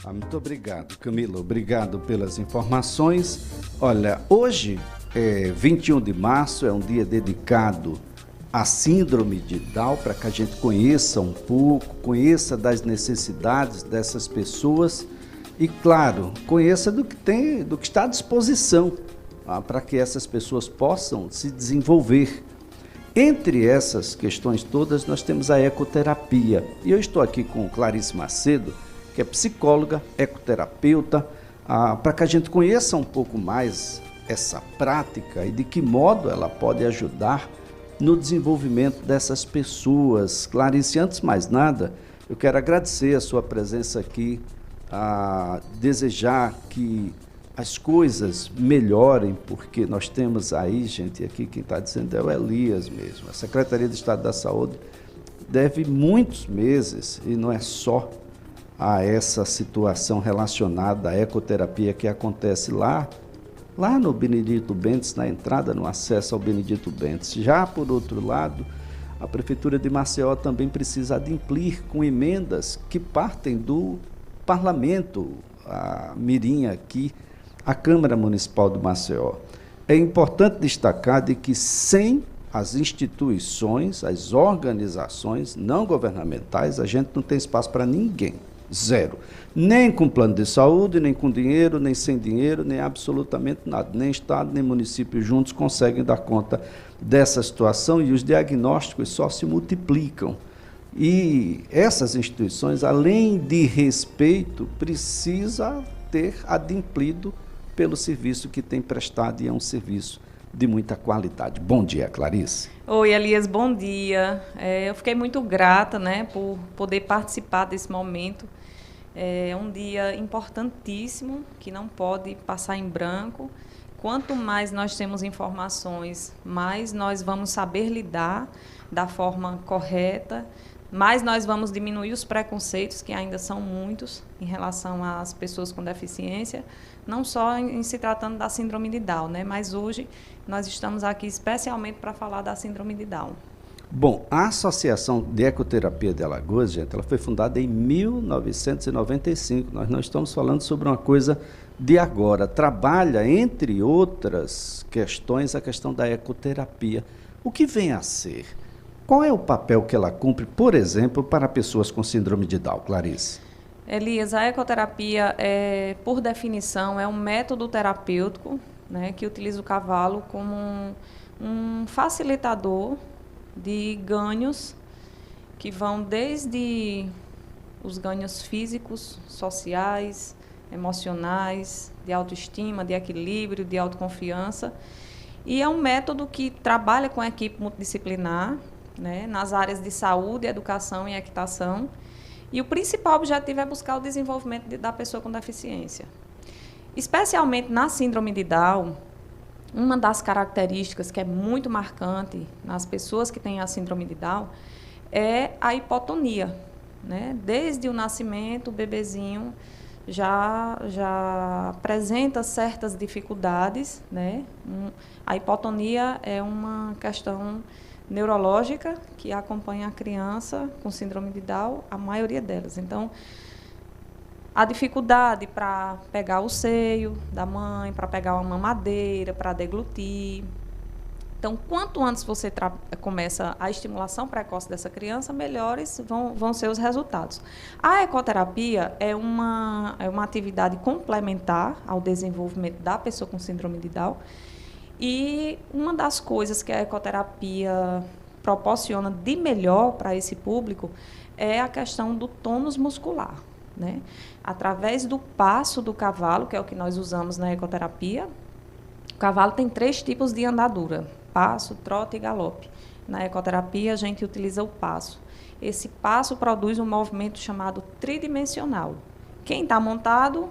Muito obrigado, Camila. Obrigado pelas informações. Olha, hoje, 21 de março, é um dia dedicado à síndrome de Down, para que a gente conheça um pouco, conheça das necessidades dessas pessoas e, claro, conheça do que está à disposição, para que essas pessoas possam se desenvolver. Entre essas questões todas, nós temos a ecoterapia. E eu estou aqui com Clarice Macedo, que é psicóloga, ecoterapeuta, para que a gente conheça um pouco mais essa prática e de que modo ela pode ajudar no desenvolvimento dessas pessoas. Clarice, antes de mais nada, eu quero agradecer a sua presença aqui, desejar que as coisas melhorem, porque nós temos aí, gente, aqui quem está dizendo é o Elias mesmo. A Secretaria de Estado da Saúde deve muitos meses, e não é só a essa situação relacionada à ecoterapia que acontece lá no Benedito Bentes, na entrada, no acesso ao Benedito Bentes. Já, por outro lado, a Prefeitura de Maceió também precisa adimplir com emendas que partem do Parlamento, a mirim aqui, a Câmara Municipal de Maceió. É importante destacar de que sem as instituições, as organizações não governamentais, a gente não tem espaço para ninguém. Zero. Nem com plano de saúde, nem com dinheiro, nem sem dinheiro, nem absolutamente nada. Nem Estado, nem município juntos conseguem dar conta dessa situação e os diagnósticos só se multiplicam. E essas instituições, além de respeito, precisa ter adimplido pelo serviço que tem prestado, e é um serviço de muita qualidade. Bom dia, Clarice. Oi, Elias, bom dia. Eu fiquei muito grata, por poder participar desse momento. É um dia importantíssimo, que não pode passar em branco. Quanto mais nós temos informações, mais nós vamos saber lidar da forma correta, mais nós vamos diminuir os preconceitos, que ainda são muitos, em relação às pessoas com deficiência, não só em se tratando da síndrome de Down, mas hoje nós estamos aqui especialmente para falar da síndrome de Down. Bom, a Associação de Ecoterapia de Alagoas, gente, ela foi fundada em 1995. Nós não estamos falando sobre uma coisa de agora. Trabalha, entre outras questões, a questão da ecoterapia. O que vem a ser? Qual é o papel que ela cumpre, por exemplo, para pessoas com síndrome de Down, Clarice? Elias, a ecoterapia, por definição, é um método terapêutico, que utiliza o cavalo como um facilitador de ganhos que vão desde os ganhos físicos, sociais, emocionais, de autoestima, de equilíbrio, de autoconfiança. E é um método que trabalha com a equipe multidisciplinar, nas áreas de saúde, educação e equitação. E o principal objetivo é buscar o desenvolvimento da pessoa com deficiência. Especialmente na síndrome de Down, uma das características que é muito marcante nas pessoas que têm a síndrome de Down é a hipotonia. Desde o nascimento, o bebezinho já apresenta certas dificuldades. A hipotonia é uma questão neurológica que acompanha a criança com síndrome de Down, a maioria delas. Então, a dificuldade para pegar o seio da mãe, para pegar uma mamadeira, para deglutir. Então, quanto antes você começa a estimulação precoce dessa criança, melhores vão ser os resultados. A ecoterapia é uma atividade complementar ao desenvolvimento da pessoa com síndrome de Down. E uma das coisas que a ecoterapia proporciona de melhor para esse público é a questão do tônus muscular. Através do passo do cavalo, que é o que nós usamos na ecoterapia. O cavalo tem 3 tipos de andadura: passo, trote e galope. Na ecoterapia, a gente utiliza o passo. Esse passo produz um movimento chamado tridimensional. Quem está montado,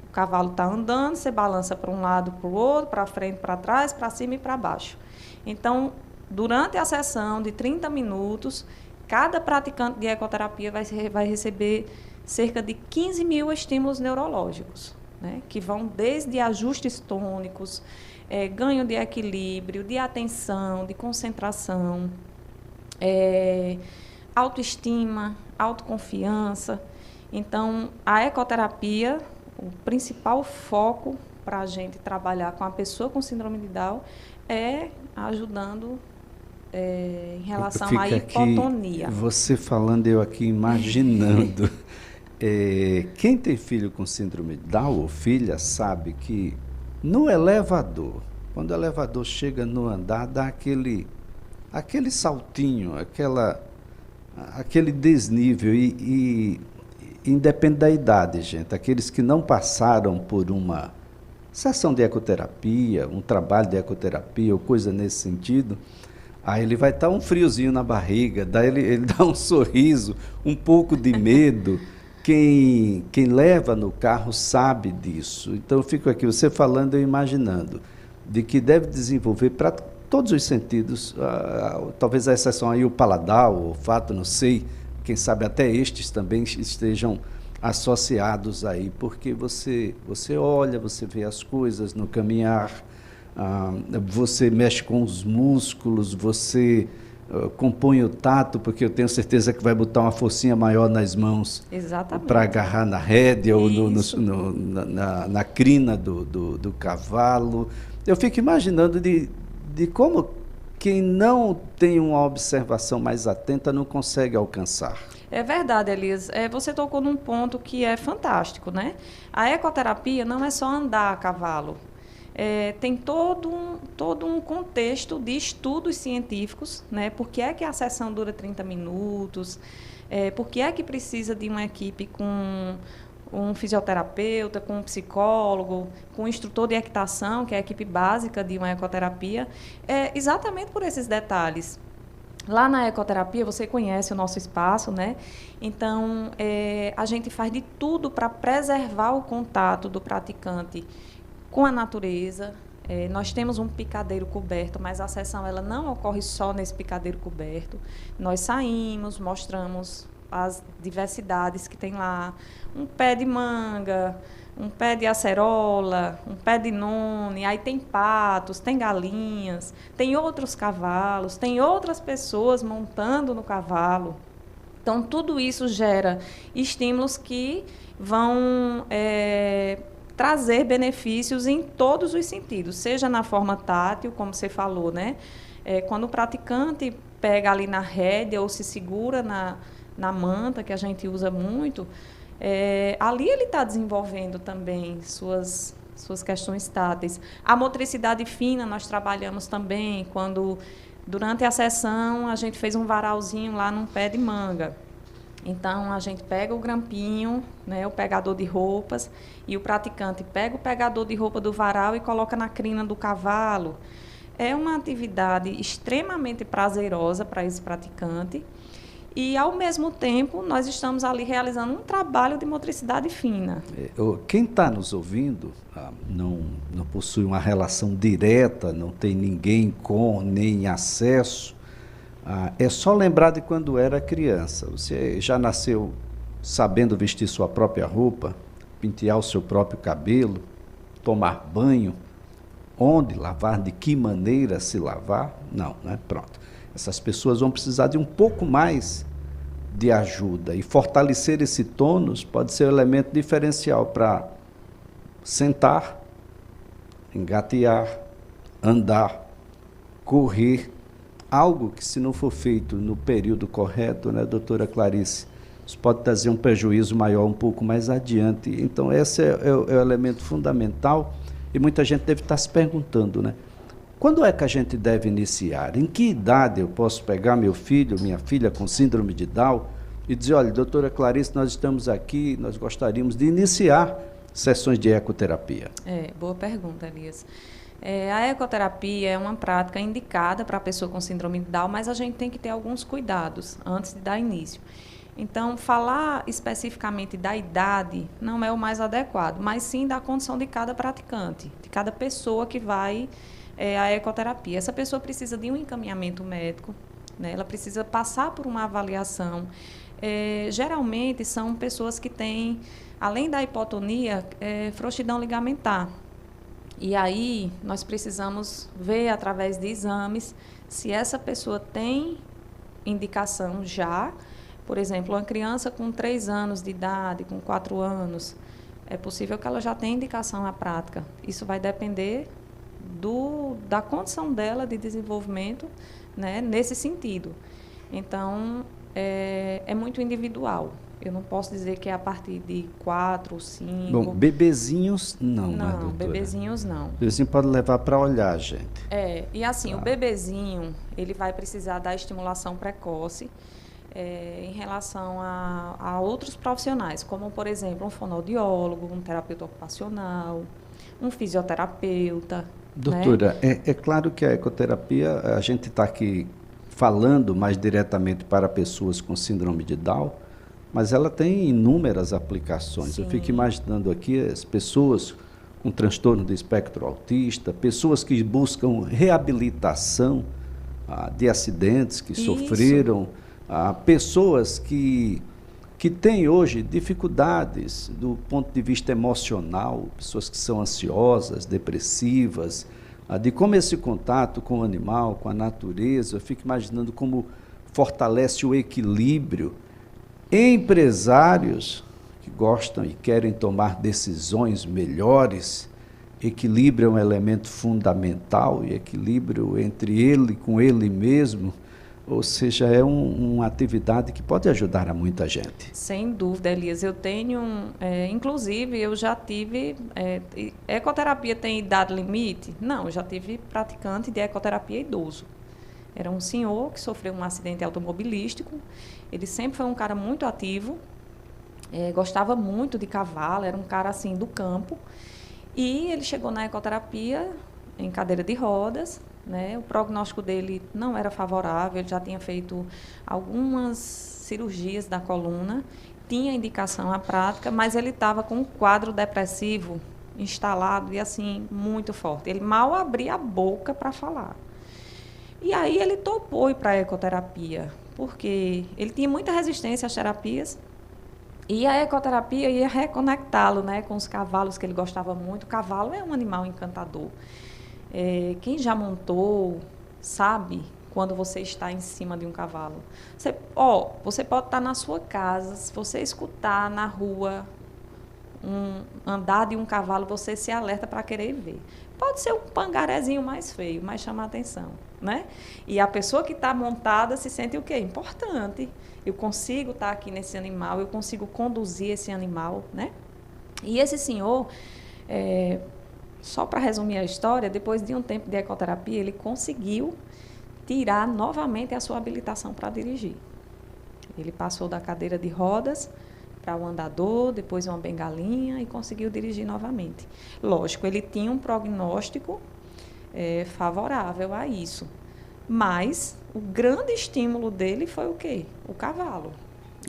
o cavalo está andando, você balança para um lado, para o outro, para frente, para trás, para cima e para baixo. Então, durante a sessão de 30 minutos, cada praticante de ecoterapia vai receber cerca de 15 mil estímulos neurológicos, que vão desde ajustes tônicos, ganho de equilíbrio, de atenção, de concentração, autoestima, autoconfiança. Então, a ecoterapia, o principal foco para a gente trabalhar com a pessoa com síndrome de Down é ajudando em relação à hipotonia. Aqui, você falando, eu aqui imaginando. Quem tem filho com síndrome de Down ou filha sabe que no elevador, quando o elevador chega no andar, dá aquele saltinho, aquele desnível e independe da idade, gente. Aqueles que não passaram por uma sessão de ecoterapia, um trabalho de ecoterapia ou coisa nesse sentido, aí ele vai estar um friozinho na barriga, daí ele dá um sorriso, um pouco de medo. Quem leva no carro sabe disso. Então, eu fico aqui, você falando, eu imaginando, de que deve desenvolver para todos os sentidos, talvez a exceção aí o paladar, o olfato, não sei, quem sabe até estes também estejam associados aí, porque você olha, você vê as coisas no caminhar, você mexe com os músculos, você compõe o tato, porque eu tenho certeza que vai botar uma forcinha maior nas mãos para agarrar na rédea ou na crina do cavalo. Eu fico imaginando de como quem não tem uma observação mais atenta não consegue alcançar. É verdade, Elias. Você tocou num ponto que é fantástico, né? A ecoterapia não é só andar a cavalo. Tem todo um contexto de estudos científicos, né? Por que é que a sessão dura 30 minutos? Por que é que precisa de uma equipe com um fisioterapeuta, com um psicólogo, com um instrutor de equitação, que é a equipe básica de uma ecoterapia? Exatamente por esses detalhes. Lá na ecoterapia, você conhece o nosso espaço, né? Então, a gente faz de tudo para preservar o contato do praticante com a natureza. Nós temos um picadeiro coberto, mas a sessão ela não ocorre só nesse picadeiro coberto. Nós saímos, mostramos as diversidades que tem lá. Um pé de manga, um pé de acerola, um pé de noni, aí tem patos, tem galinhas, tem outros cavalos, tem outras pessoas montando no cavalo. Então, tudo isso gera estímulos que vão trazer benefícios em todos os sentidos, seja na forma tátil, como você falou, né? Quando o praticante pega ali na rédea ou se segura na manta, que a gente usa muito, ali ele está desenvolvendo também suas questões táteis. A motricidade fina nós trabalhamos também, quando durante a sessão a gente fez um varalzinho lá num pé de manga. Então, a gente pega o grampinho, né, o pegador de roupas, e o praticante pega o pegador de roupa do varal e coloca na crina do cavalo. É uma atividade extremamente prazerosa para esse praticante e, ao mesmo tempo, nós estamos ali realizando um trabalho de motricidade fina. Quem está nos ouvindo não possui uma relação direta, não tem ninguém com nem acesso. É só lembrar de quando era criança. Você já nasceu sabendo vestir sua própria roupa, pentear o seu próprio cabelo, tomar banho, onde lavar, de que maneira se lavar? Não, né? Pronto. Essas pessoas vão precisar de um pouco mais de ajuda, e fortalecer esse tônus pode ser um elemento diferencial para sentar, engatear, andar, correr. Algo que, se não for feito no período correto, né, doutora Clarice, isso pode trazer um prejuízo maior um pouco mais adiante. Então, esse é o elemento fundamental, e muita gente deve estar se perguntando, né? Quando é que a gente deve iniciar? Em que idade eu posso pegar meu filho, minha filha com síndrome de Down e dizer, olha, doutora Clarice, nós estamos aqui, nós gostaríamos de iniciar sessões de ecoterapia? Boa pergunta, Elias. A ecoterapia é uma prática indicada para a pessoa com síndrome de Down, mas a gente tem que ter alguns cuidados antes de dar início. Então, falar especificamente da idade não é o mais adequado, mas sim da condição de cada praticante, de cada pessoa que vai à ecoterapia. Essa pessoa precisa de um encaminhamento médico, né? Ela precisa passar por uma avaliação. Geralmente, são pessoas que têm, além da hipotonia, frouxidão ligamentar. E aí, nós precisamos ver, através de exames, se essa pessoa tem indicação já Por exemplo, uma criança com 3 anos de idade, com 4 anos, é possível que ela já tenha indicação à prática. Isso vai depender da condição dela de desenvolvimento, né, nesse sentido. Então, é muito individual. Eu não posso dizer que é a partir de 4 ou 5. Bom, bebezinhos não, né, doutora? Não, bebezinhos não. Bebezinho pode levar para olhar, gente. E assim, o bebezinho, ele vai precisar da estimulação precoce em relação a outros profissionais, como, por exemplo, um fonoaudiólogo, um terapeuta ocupacional, um fisioterapeuta. Doutora, né? é claro que a ecoterapia, a gente está aqui falando mais diretamente para pessoas com síndrome de Down, mas ela tem inúmeras aplicações. Sim. Eu fico imaginando aqui as pessoas com transtorno do espectro autista, pessoas que buscam reabilitação de acidentes que sofreram, pessoas que têm hoje dificuldades do ponto de vista emocional, pessoas que são ansiosas, depressivas, de como esse contato com o animal, com a natureza, eu fico imaginando como fortalece o equilíbrio. Empresários que gostam e querem tomar decisões melhores, equilíbrio é um elemento fundamental, e equilíbrio entre ele com ele mesmo, ou seja, é uma atividade que pode ajudar a muita gente. Sem dúvida, Elias. Eu tenho, inclusive, eu já tive... ecoterapia tem idade limite? Não, eu já tive praticante de ecoterapia idoso. Era um senhor que sofreu um acidente automobilístico. Ele sempre foi um cara muito ativo, gostava muito de cavalo, era um cara assim do campo. E ele chegou na ecoterapia em cadeira de rodas, né? O prognóstico dele não era favorável, ele já tinha feito algumas cirurgias da coluna, tinha indicação à prática, mas ele estava com um quadro depressivo instalado e assim muito forte. Ele mal abria a boca para falar. E aí ele topou ir para a ecoterapia, porque ele tinha muita resistência às terapias, e a ecoterapia ia reconectá-lo, né, com os cavalos que ele gostava muito. O cavalo é um animal encantador. Quem já montou sabe quando você está em cima de um cavalo. Você pode estar na sua casa, se você escutar na rua andar de um cavalo, você se alerta para querer ver. Pode ser um pangarezinho mais feio, mas chama a atenção, né? E a pessoa que está montada se sente o quê? Importante. Eu consigo estar aqui nesse animal, eu consigo conduzir esse animal, né? E esse senhor, só para resumir a história, depois de um tempo de ecoterapia, ele conseguiu tirar novamente a sua habilitação para dirigir. Ele passou da cadeira de rodas para o andador, depois uma bengalinha e conseguiu dirigir novamente. Lógico, ele tinha um prognóstico favorável a isso, mas o grande estímulo dele foi o quê? O cavalo.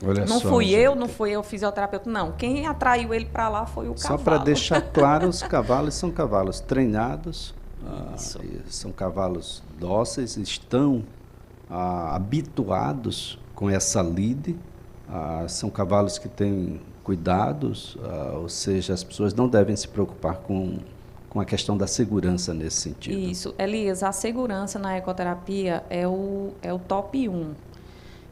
Olha não só, fui gente. eu, não fui eu fisioterapeuta, não. Quem atraiu ele para lá foi o cavalo. Só para deixar claro, os cavalos são cavalos treinados, são cavalos dóceis, estão habituados com essa lide. São cavalos que têm cuidados, ou seja, as pessoas não devem se preocupar com a questão da segurança nesse sentido. Isso. Elias, a segurança na ecoterapia é o top 1.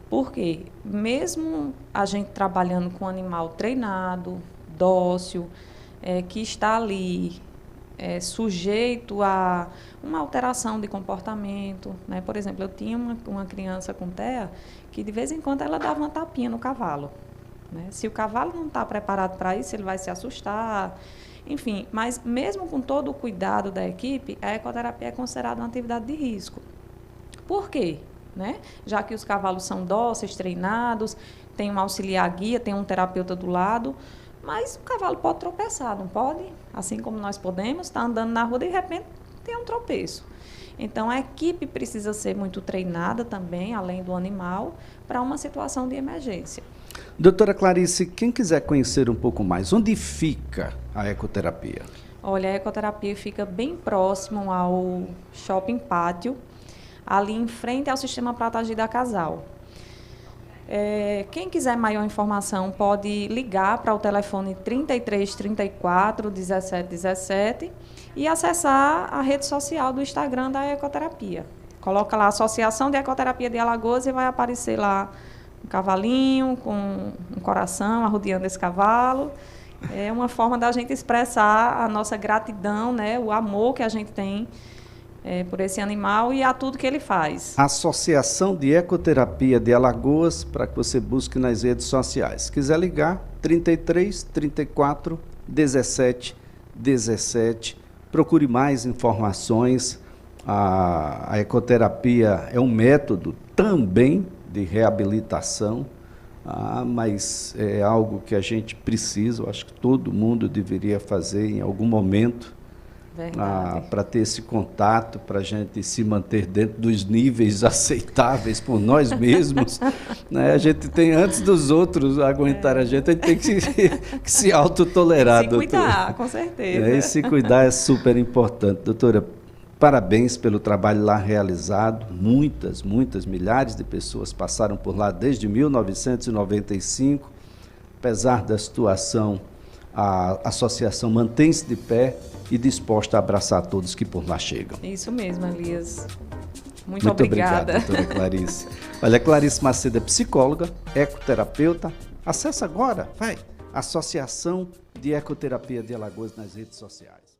Por quê? Mesmo a gente trabalhando com um animal treinado, dócil, que está ali sujeito a uma alteração de comportamento, né? Por exemplo, eu tinha uma criança com TEA que de vez em quando ela dava uma tapinha no cavalo, né? Se o cavalo não está preparado para isso, ele vai se assustar, enfim. Mas mesmo com todo o cuidado da equipe, a ecoterapia é considerada uma atividade de risco. Por quê? Né? Já que os cavalos são dóceis, treinados, tem um auxiliar guia, tem um terapeuta do lado, mas o cavalo pode tropeçar, não pode? Assim como nós podemos, está andando na rua e de repente tem um tropeço. Então, a equipe precisa ser muito treinada também, além do animal, para uma situação de emergência. Doutora Clarice, quem quiser conhecer um pouco mais, onde fica a ecoterapia? Olha, a ecoterapia fica bem próximo ao Shopping Pátio, ali em frente ao Sistema Protegida Casal. Quem quiser maior informação pode ligar para o telefone 33 34 17 17 e acessar a rede social do Instagram da ecoterapia. Coloca lá Associação de Ecoterapia de Alagoas e vai aparecer lá cavalinho com um coração arrodeando esse cavalo. É uma forma da gente expressar a nossa gratidão, né, o amor que a gente tem por esse animal e a tudo que ele faz. Associação de Ecoterapia de Alagoas, para que você busque nas redes sociais. Se quiser ligar, 33 34 17 17. Procure mais informações. A ecoterapia é um método também de reabilitação, mas é algo que a gente precisa, eu acho que todo mundo deveria fazer em algum momento, para ter esse contato, para a gente se manter dentro dos níveis aceitáveis por nós mesmos. Né? A gente tem, antes dos outros aguentar a gente tem que se autotolerar, doutora. Se cuidar, com certeza. E se cuidar é super importante. Doutora, parabéns pelo trabalho lá realizado. Muitas, milhares de pessoas passaram por lá desde 1995. Apesar da situação, a associação mantém-se de pé e disposta a abraçar todos que por lá chegam. Isso mesmo, Elias. Muito obrigada. Obrigado, doutora Clarice. Olha, Clarice Macedo é psicóloga, ecoterapeuta. Acesse agora, Associação de Ecoterapia de Alagoas nas redes sociais.